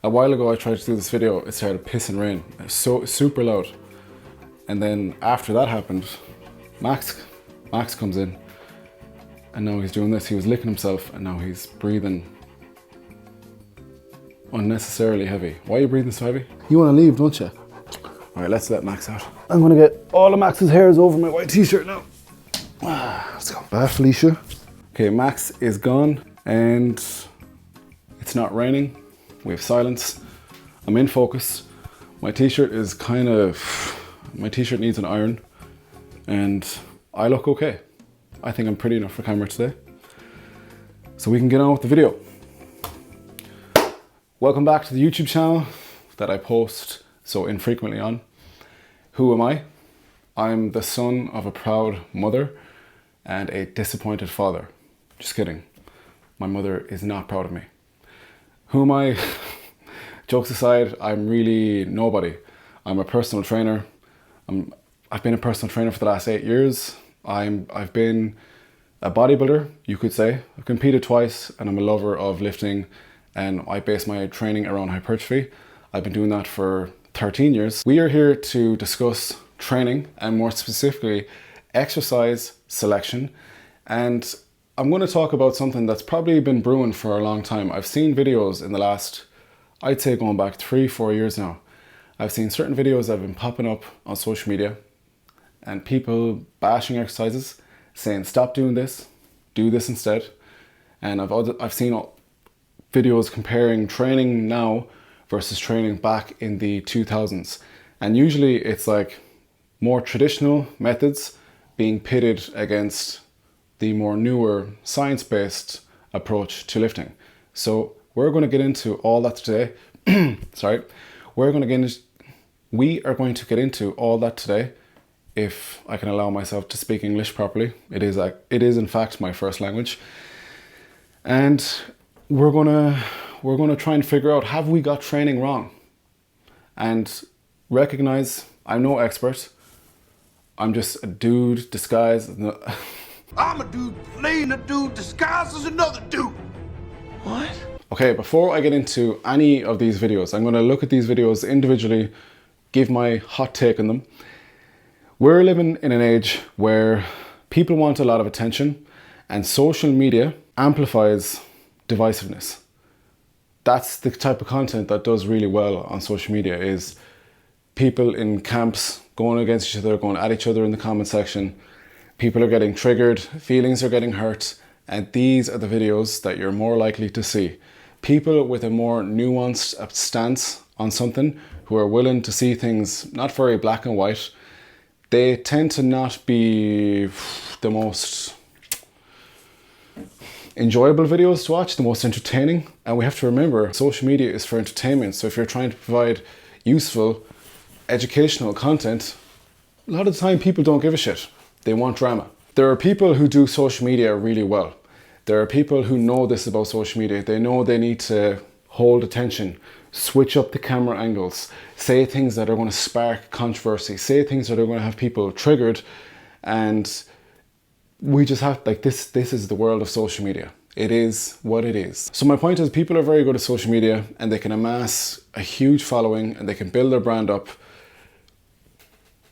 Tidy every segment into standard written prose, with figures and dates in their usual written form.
A while ago I tried to do this video, it started pissing rain. It was so super loud. And then after that happened, Max comes in and now he's doing this. He was licking himself and now he's breathing unnecessarily heavy. Why are you breathing so heavy? You want to leave, don't you? All right, let's let Max out. I'm gonna get all of Max's hairs over my white t-shirt now. Let's go. Bye, Felicia. Okay, Max is gone and it's not raining. We have silence. I'm in focus. My t-shirt is my t-shirt needs an iron and I look okay. I think I'm pretty enough for camera today. So we can get on with the video. Welcome back to the YouTube channel that I post so infrequently on. Who am I? I'm the son of a proud mother and a disappointed father. Just kidding. My mother is not proud of me. Who am I? Jokes aside, I'm really nobody. I'm a personal trainer. I've been a personal trainer for the last 8 years. I've been a bodybuilder, you could say. I've competed twice and I'm a lover of lifting and I base my training around hypertrophy. I've been doing that for 13 years. We are here to discuss training and more specifically exercise selection. And I'm going to talk about something that's probably been brewing for a long time. I've seen videos in the last, I'd say going back 3-4 years now. I've seen certain videos that have been popping up on social media and people bashing exercises, saying stop doing this, do this instead. And I've seen videos comparing training now versus training back in the 2000s. And usually it's like more traditional methods being pitted against the more newer science-based approach to lifting. So we're going to get into all that today. Sorry. We are going to get into all that today, if I can allow myself to speak English properly. It is in fact my first language. And we're gonna try and figure out, have we got training wrong? And recognize I'm no expert. I'm just a dude disguised. I'm a dude playing a dude disguised as another dude. What? Okay, before I get into any of these videos, I'm gonna look at these videos individually, give my hot take on them. We're living in an age where people want a lot of attention and social media amplifies divisiveness. That's the type of content that does really well on social media, is people in camps going against each other, going at each other in the comment section. People are getting triggered, feelings are getting hurt, and these are the videos that you're more likely to see. People with a more nuanced stance on something, who are willing to see things not very black and white, they tend to not be the most enjoyable videos to watch, the most entertaining. And we have to remember, social media is for entertainment. So if you're trying to provide useful, educational content, a lot of the time people don't give a shit. They want drama. There are people who do social media really well. There are people who know this about social media. They know they need to hold attention, switch up the camera angles, say things that are going to spark controversy, say things that are going to have people triggered. And we just have, like, this is the world of social media. It is what it is. So my point is, people are very good at social media and they can amass a huge following and they can build their brand up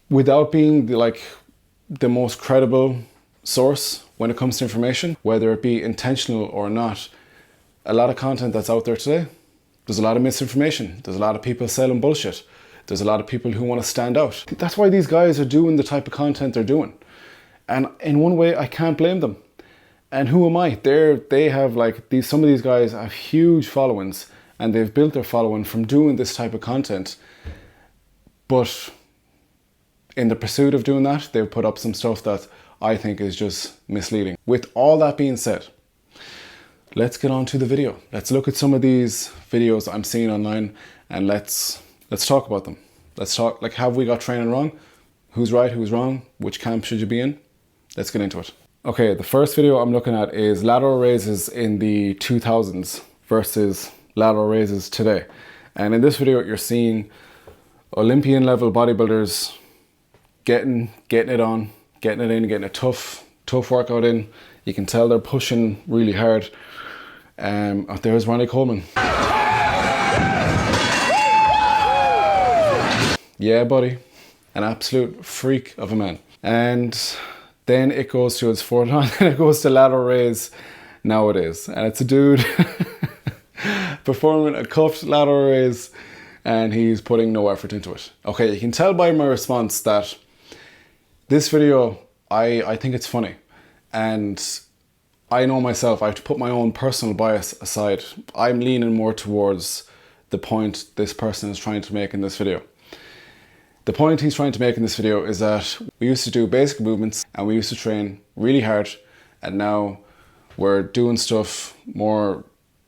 without being the most credible source when it comes to information, whether it be intentional or not. A lot of content that's out there today, there's a lot of misinformation. There's a lot of people selling bullshit. There's a lot of people who want to stand out. That's why these guys are doing the type of content they're doing. And in one way, I can't blame them. And who am I? They have some of these guys have huge followings and they've built their following from doing this type of content. But in the pursuit of doing that, they've put up some stuff that I think is just misleading. With all that being said, let's get on to the video. Let's look at some of these videos I'm seeing online and let's talk about them. Let's talk, have we got training wrong? Who's right, who's wrong? Which camp should you be in? Let's get into it. Okay, the first video I'm looking at is lateral raises in the 2000s versus lateral raises today. And in this video, you're seeing Olympian level bodybuilders getting it on, getting it in, getting a tough workout in. You can tell they're pushing really hard. There's Ronnie Coleman. Yeah, buddy. An absolute freak of a man. And then it goes to its fourth one, and it goes to lateral raise nowadays. And it's a dude performing a cuffed lateral raise, and he's putting no effort into it. Okay, you can tell by my response that this video, I think it's funny. And I know myself, I have to put my own personal bias aside. I'm leaning more towards the point this person is trying to make in this video. The point he's trying to make in this video is that we used to do basic movements and we used to train really hard, and now we're doing stuff more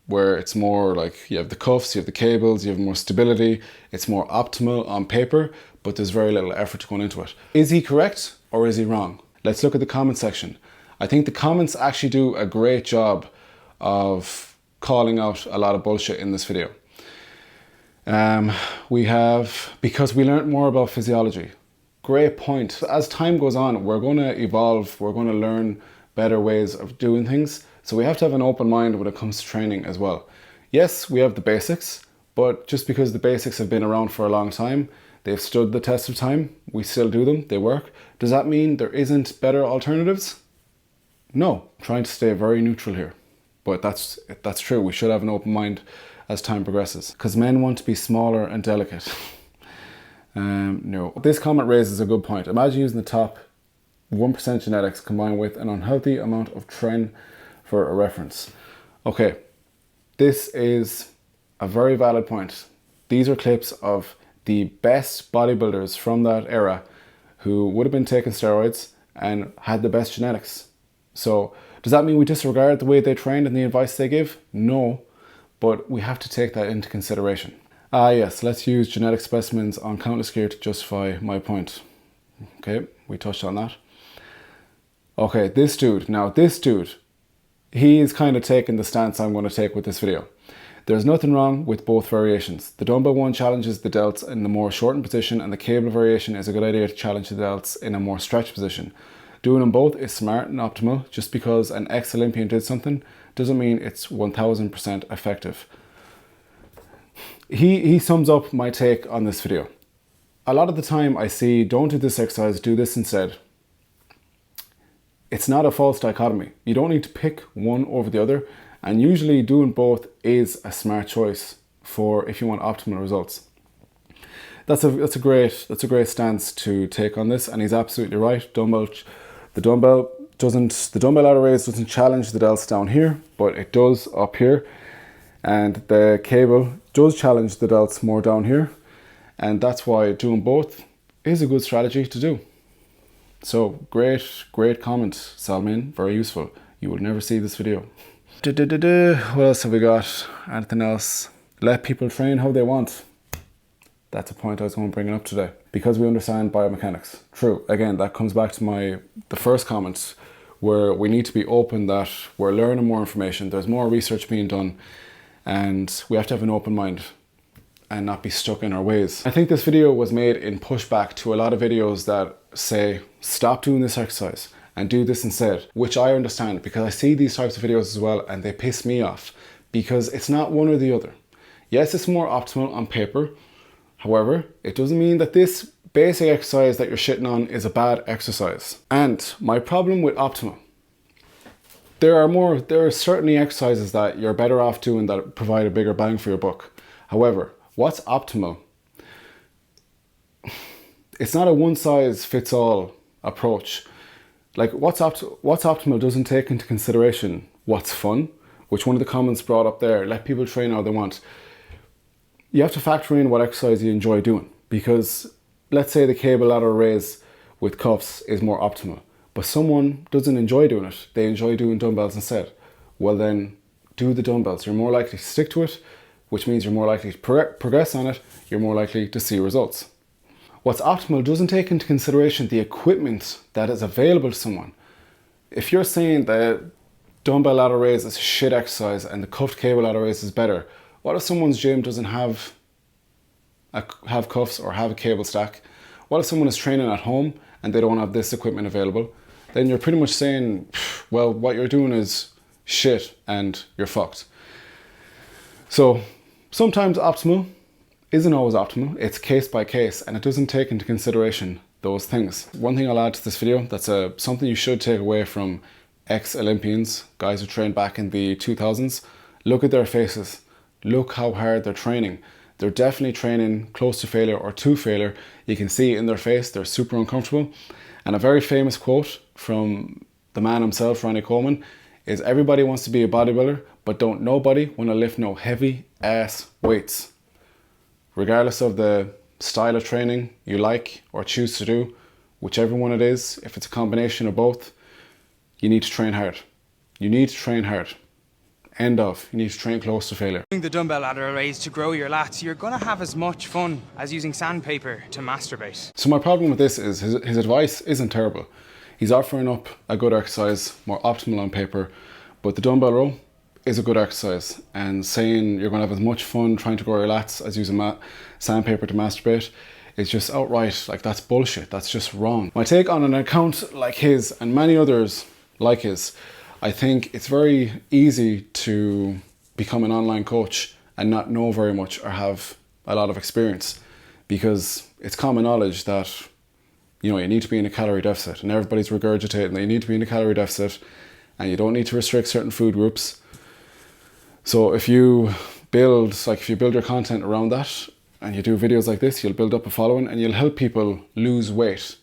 where it's more like you have the cuffs, you have the cables, you have more stability, it's more optimal on paper, but there's very little effort going into it. Is he correct or is he wrong? Let's look at the comment section. I think the comments actually do a great job of calling out a lot of bullshit in this video. We have, because we learned more about physiology. Great point. As time goes on, we're going to evolve, we're going to learn better ways of doing things. So we have to have an open mind when it comes to training as well. Yes, we have the basics, but just because the basics have been around for a long time, they've stood the test of time, we still do them, they work. Does that mean there isn't better alternatives? No, I'm trying to stay very neutral here. But that's true, we should have an open mind as time progresses, because men want to be smaller and delicate. No. This comment raises a good point. Imagine using the top 1% genetics combined with an unhealthy amount of tren for a reference. Okay, this is a very valid point. These are clips of the best bodybuilders from that era who would have been taking steroids and had the best genetics. So does that mean we disregard the way they trained and the advice they give? No. But we have to take that into consideration. Yes, let's use genetic specimens on countless gear to justify my point. Okay, we touched on that. Okay, this dude, he is kind of taking the stance I'm going to take with this video. There's nothing wrong with both variations. The dumbbell one challenges the delts in the more shortened position, and the cable variation is a good idea to challenge the delts in a more stretched position. Doing them both is smart and optimal. Just because an ex-Olympian did something doesn't mean it's 1000% effective. He sums up my take on this video. A lot of the time I see, don't do this exercise, do this instead. It's not a false dichotomy. You don't need to pick one over the other, and usually doing both is a smart choice for if you want optimal results. That's a great stance to take on this, and he's absolutely right. The dumbbell lateral raise doesn't challenge the delts down here, but it does up here, and the cable does challenge the delts more down here, and that's why doing both is a good strategy to do. So great comment, Salman, very useful. You will never see this video. What else have we got? Anything else? Let people train how they want. That's a point I was going to bring up today. Because we understand biomechanics. True, again, that comes back to the first comment, where we need to be open that we're learning more information, there's more research being done, and we have to have an open mind and not be stuck in our ways. I think this video was made in pushback to a lot of videos that say, stop doing this exercise and do this instead, which I understand because I see these types of videos as well and they piss me off because it's not one or the other. Yes, it's more optimal on paper. However, it doesn't mean that this basic exercise that you're shitting on is a bad exercise. And my problem with optimal, there are certainly exercises that you're better off doing that provide a bigger bang for your buck. However, what's optimal? It's not a one-size-fits-all approach. Like what's optimal doesn't take into consideration what's fun, which one of the comments brought up there, let people train how they want. You have to factor in what exercise you enjoy doing, because let's say the cable lateral raise with cuffs is more optimal, but someone doesn't enjoy doing it. They enjoy doing dumbbells instead. Well then, do the dumbbells. You're more likely to stick to it, which means you're more likely to progress on it. You're more likely to see results. What's optimal doesn't take into consideration the equipment that is available to someone. If you're saying that dumbbell lateral raise is a shit exercise and the cuffed cable lateral raise is better, what if someone's gym doesn't have cuffs or have a cable stack? What if someone is training at home and they don't have this equipment available? Then you're pretty much saying, well, what you're doing is shit and you're fucked. So sometimes optimal isn't always optimal. It's case by case and it doesn't take into consideration those things. One thing I'll add to this video that's something you should take away from ex-Olympians, guys who trained back in the 2000s, look at their faces. Look how hard they're training. They're definitely training close to failure or to failure. You can see it in their face, they're super uncomfortable. And a very famous quote from the man himself, Ronnie Coleman, is everybody wants to be a bodybuilder, but don't nobody want to lift no heavy ass weights. Regardless of the style of training you like or choose to do, whichever one it is, if it's a combination of both, you need to train hard. You need to train hard. End of. You need to train close to failure. Doing the dumbbell lateral raise to grow your lats, you're going to have as much fun as using sandpaper to masturbate. So my problem with this is his advice isn't terrible. He's offering up a good exercise, more optimal on paper, but the dumbbell row is a good exercise, and saying you're going to have as much fun trying to grow your lats as using sandpaper to masturbate is just outright, like, that's bullshit. That's just wrong. My take on an account like his and many others like his, I think it's very easy to become an online coach and not know very much or have a lot of experience, because it's common knowledge that, you know, you need to be in a calorie deficit, and everybody's regurgitating that you need to be in a calorie deficit and you don't need to restrict certain food groups. So if you build your content around that and you do videos like this, you'll build up a following and you'll help people lose weight.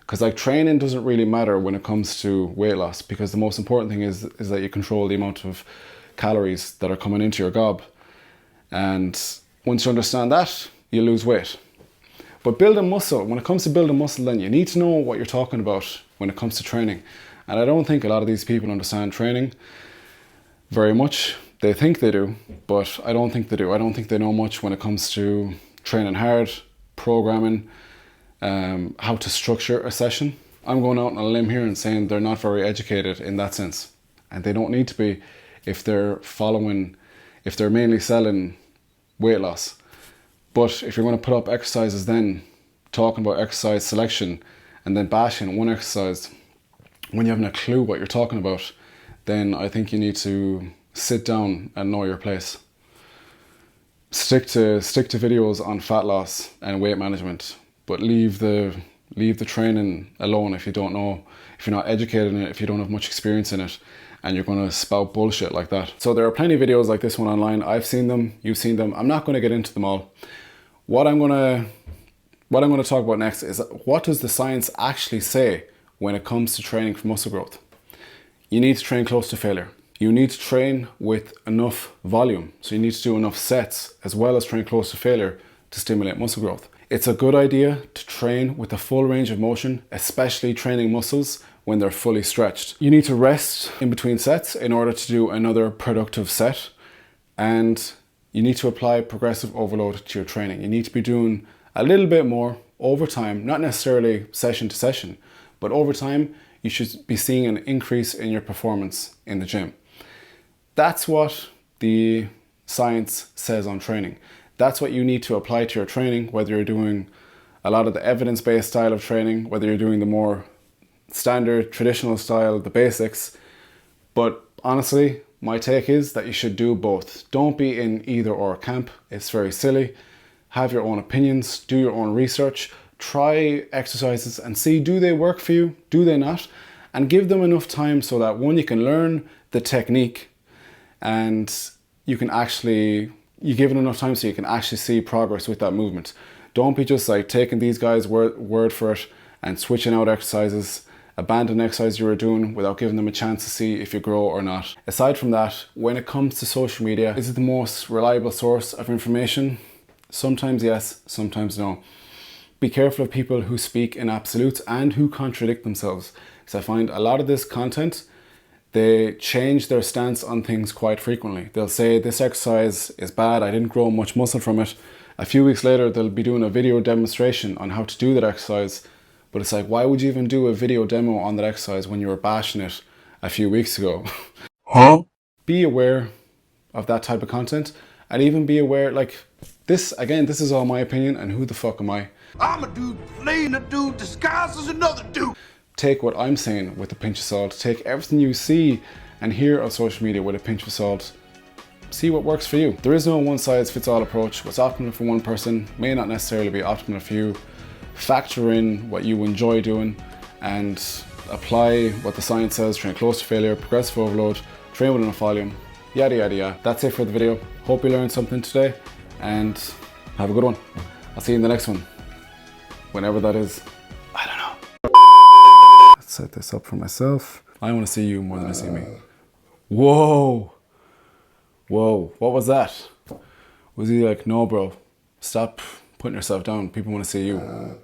Because like, training doesn't really matter when it comes to weight loss, because the most important thing is that you control the amount of calories that are coming into your gob. And once you understand that, you lose weight. But building muscle, when it comes to building muscle, then you need to know what you're talking about when it comes to training. And I don't think a lot of these people understand training very much. They think they do, but I don't think they do. I don't think they know much when it comes to training hard, programming, how to structure a session. I'm going out on a limb here and saying they're not very educated in that sense. And they don't need to be if they're mainly selling weight loss. But if you're going to put up exercises then, talking about exercise selection, and then bashing one exercise when you haven't a clue what you're talking about, then I think you need to sit down and know your place. Stick to videos on fat loss and weight management, but leave the training alone if you don't know, if you're not educated in it, if you don't have much experience in it, and you're going to spout bullshit like that. So there are plenty of videos like this one online. I've seen them, you've seen them. I'm not going to get into them all. What I'm going to talk about next is, what does the science actually say when it comes to training for muscle growth? You need to train close to failure. You need to train with enough volume. So you need to do enough sets as well as train close to failure to stimulate muscle growth. It's a good idea to train with a full range of motion, especially training muscles when they're fully stretched. You need to rest in between sets in order to do another productive set, and you need to apply progressive overload to your training. You need to be doing a little bit more over time, not necessarily session to session, but over time you should be seeing an increase in your performance in the gym. That's what the science says on training. That's what you need to apply to your training, whether you're doing a lot of the evidence-based style of training, whether you're doing the more standard, traditional style, the basics. But honestly, my take is that you should do both. Don't be in either or camp. It's very silly. Have your own opinions, do your own research, try exercises and see, do they work for you? Do they not? And give them enough time so that, one, you can learn the technique, and you give it enough time so you can actually see progress with that movement. Don't be just like taking these guys' word for it and switching out exercises, abandon exercise you were doing without giving them a chance to see if you grow or not. Aside from that, when it comes to social media, is it the most reliable source of information? Sometimes yes, sometimes no. Be careful of people who speak in absolutes and who contradict themselves, because I find a lot of this content, they change their stance on things quite frequently. They'll say this exercise is bad, I didn't grow much muscle from it. A few weeks later, they'll be doing a video demonstration on how to do that exercise. But it's like, why would you even do a video demo on that exercise when you were bashing it a few weeks ago? Huh? Be aware of that type of content, and even be aware, like, this is all my opinion, and who the fuck am I? I'm a dude playing a dude disguised as another dude. Take what I'm saying with a pinch of salt. Take everything you see and hear of social media with a pinch of salt. see what works for you. There is no one size fits all approach. What's optimal for one person may not necessarily be optimal for you. Factor in what you enjoy doing and apply what the science says. Train close to failure, progressive overload, train with enough volume, yada yada yada. That's it for the video. Hope you learned something today and have a good one. I'll see you in the next one. Whenever that is, I don't know. Let's set this up for myself. I want to see you more than I see me. Whoa. Whoa, what was that? Was he like, no bro, stop putting yourself down. People want to see you.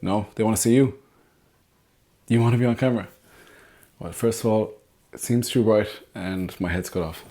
No, they want to see you. You want to be on camera. Well, first of all, it seems too bright and my head's cut off.